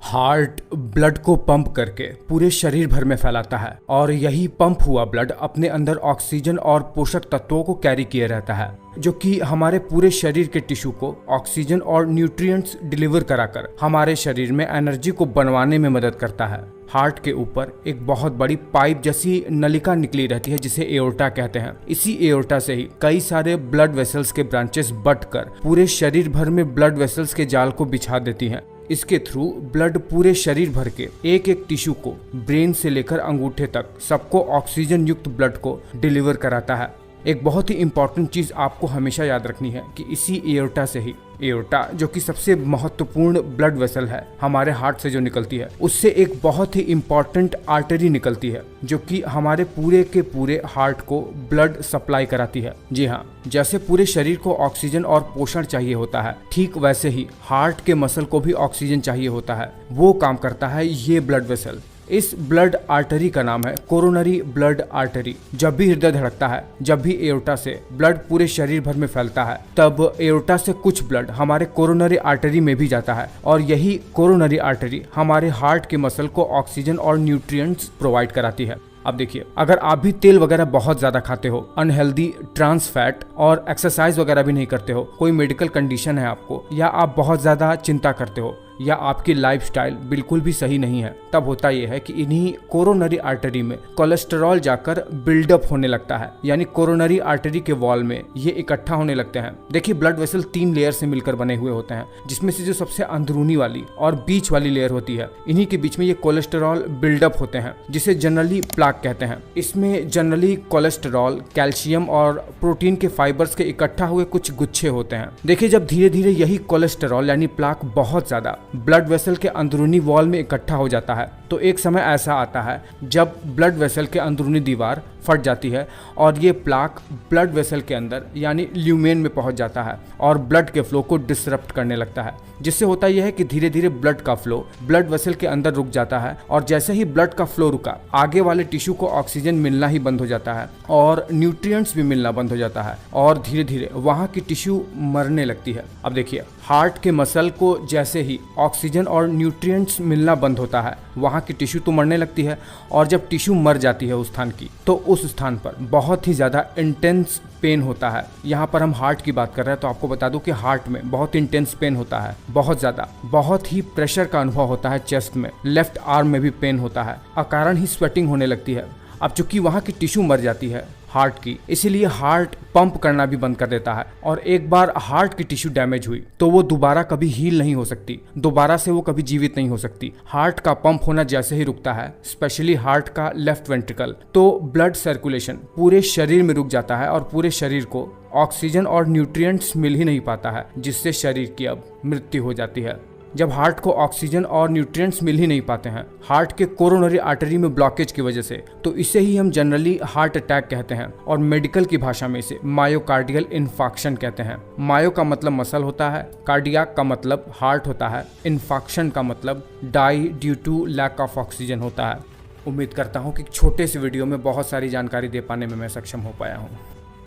Heart blood को pump करके पूरे शरीर भर में फैलाता है और यही पंप हुआ ब्लड अपने अंदर ऑक्सीजन और पोषक तत्वों को कैरी किए रहता है, जो कि हमारे पूरे शरीर के टिश्यू को ऑक्सीजन और न्यूट्रिएंट्स डिलीवर कराकर हमारे शरीर में एनर्जी को बनवाने में मदद करता है। हार्ट के ऊपर एक बहुत बड़ी पाइप जैसी नलिका निकली रहती है जिसे एओर्टा कहते हैं। इसी एओर्टा से ही कई सारे ब्लड वेसल्स के ब्रांचेस बटकर पूरे शरीर भर में ब्लड वेसल्स के जाल को बिछा देती हैं। इसके थ्रू ब्लड पूरे शरीर भर के एक एक टिश्यू को ब्रेन से लेकर अंगूठे तक सबको ऑक्सीजन युक्त ब्लड को डिलीवर कराता है। एक बहुत ही इंपॉर्टेंट चीज आपको हमेशा याद रखनी है कि इसी एओर्टा से ही एओर्टा जो कि सबसे महत्वपूर्ण ब्लड वेसल है हमारे हार्ट से जो निकलती है, उससे एक बहुत ही इंपॉर्टेंट आर्टरी निकलती है जो कि हमारे पूरे के पूरे हार्ट को ब्लड सप्लाई कराती है। जी हाँ, जैसे पूरे शरीर को ऑक्सीजन और पोषण चाहिए होता है, ठीक वैसे ही हार्ट के मसल को भी ऑक्सीजन चाहिए होता है। वो काम करता है ये ब्लड वेसल। इस ब्लड आर्टरी का नाम है कोरोनरी ब्लड आर्टरी। जब भी हृदय धड़कता है, जब भी एओर्टा से ब्लड पूरे शरीर भर में फैलता है, तब एओर्टा से कुछ ब्लड हमारे कोरोनरी आर्टरी में भी जाता है और यही कोरोनरी आर्टरी हमारे हार्ट के मसल को ऑक्सीजन और न्यूट्रिएंट्स प्रोवाइड कराती है। अब देखिए, अगर आप भी तेल वगैरह बहुत ज्यादा खाते हो, अनहेल्दी ट्रांस फैट और एक्सरसाइज वगैरह भी नहीं करते हो, कोई मेडिकल कंडीशन है आपको, या आप बहुत ज्यादा चिंता करते हो, या आपकी लाइफस्टाइल बिल्कुल भी सही नहीं है, तब होता यह है कि इन्हीं कोरोनरी आर्टरी में कोलेस्टेरॉल जाकर बिल्डअप होने लगता है। यानी कोरोनरी आर्टरी के वॉल में ये इकट्ठा होने लगते हैं। देखिए, ब्लड वेसल 3 लेयर से मिलकर बने हुए होते हैं, जिसमें से जो सबसे अंदरूनी वाली और बीच वाली लेयर होती है, इन्हीं के बीच में ये कोलेस्टेरॉल बिल्डअप होते हैं, जिसे जनरली प्लाक कहते हैं। इसमें जनरली कोलेस्टेरॉल, कैल्शियम और प्रोटीन के फाइबर्स के इकट्ठा हुए कुछ गुच्छे होते हैं। देखिए, जब धीरे धीरे यही कोलेस्टेरॉल यानी प्लाक बहुत ज्यादा ब्लड वेसल के अंदरूनी वॉल में इकट्ठा हो जाता है, तो एक समय ऐसा आता है जब ब्लड वेसल के अंदरूनी दीवार फट जाती है और ये प्लाक ब्लड वेसल के अंदर यानी ल्यूमेन में पहुंच जाता है और ब्लड के फ्लो को डिसरप्ट करने लगता है। जिससे होता यह है कि धीरे धीरे ब्लड का फ्लो ब्लड वेसल के अंदर रुक जाता है और जैसे ही ब्लड का फ्लो रुका, आगे वाले टिश्यू को ऑक्सीजन मिलना ही बंद हो जाता है और न्यूट्रिएंट्स भी मिलना बंद हो जाता है और धीरे धीरे वहाँ की टिश्यू मरने लगती है। अब देखिए, हार्ट के मसल को जैसे ही ऑक्सीजन और न्यूट्रिएंट्स मिलना बंद होता है, वहाँ की टिश्यू तो मरने लगती है और जब टिश्यू मर जाती है उस स्थान की, तो उस स्थान पर बहुत ही ज्यादा इंटेंस पेन होता है। यहाँ पर हम हार्ट की बात कर रहे हैं, तो आपको बता दूं कि हार्ट में बहुत इंटेंस पेन होता है, बहुत ज्यादा, बहुत ही प्रेशर का अनुभव होता है चेस्ट में, लेफ्ट आर्म में भी पेन होता है, अकारण ही स्वेटिंग होने लगती है। अब चूंकि वहाँ की टिश्यू मर जाती है हार्ट की, इसीलिए हार्ट पंप करना भी बंद कर देता है और एक बार हार्ट की टिश्यू डैमेज हुई तो वो दोबारा कभी हील नहीं हो सकती, दोबारा से वो कभी जीवित नहीं हो सकती। हार्ट का पंप होना जैसे ही रुकता है, स्पेशली हार्ट का लेफ्ट वेंट्रिकल, तो ब्लड सर्कुलेशन पूरे शरीर में रुक जाता है और पूरे शरीर को ऑक्सीजन और न्यूट्रिएंट्स मिल ही नहीं पाता है, जिससे शरीर की अब मृत्यु हो जाती है। जब हार्ट को ऑक्सीजन और न्यूट्रिएंट्स मिल ही नहीं पाते हैं हार्ट के कोरोनरी आर्टरी में ब्लॉकेज की वजह से, तो इसे ही हम जनरली हार्ट अटैक कहते हैं और मेडिकल की भाषा में इसे मायोकार्डियल इन्फाक्शन कहते हैं। मायो का मतलब मसल होता है, कार्डियक का मतलब हार्ट होता है, इन्फाक्शन का मतलब die due to lack of oxygen होता है। उम्मीद करता हूँ कि छोटे से वीडियो में बहुत सारी जानकारी दे पाने में मैं सक्षम हो पाया हूँ।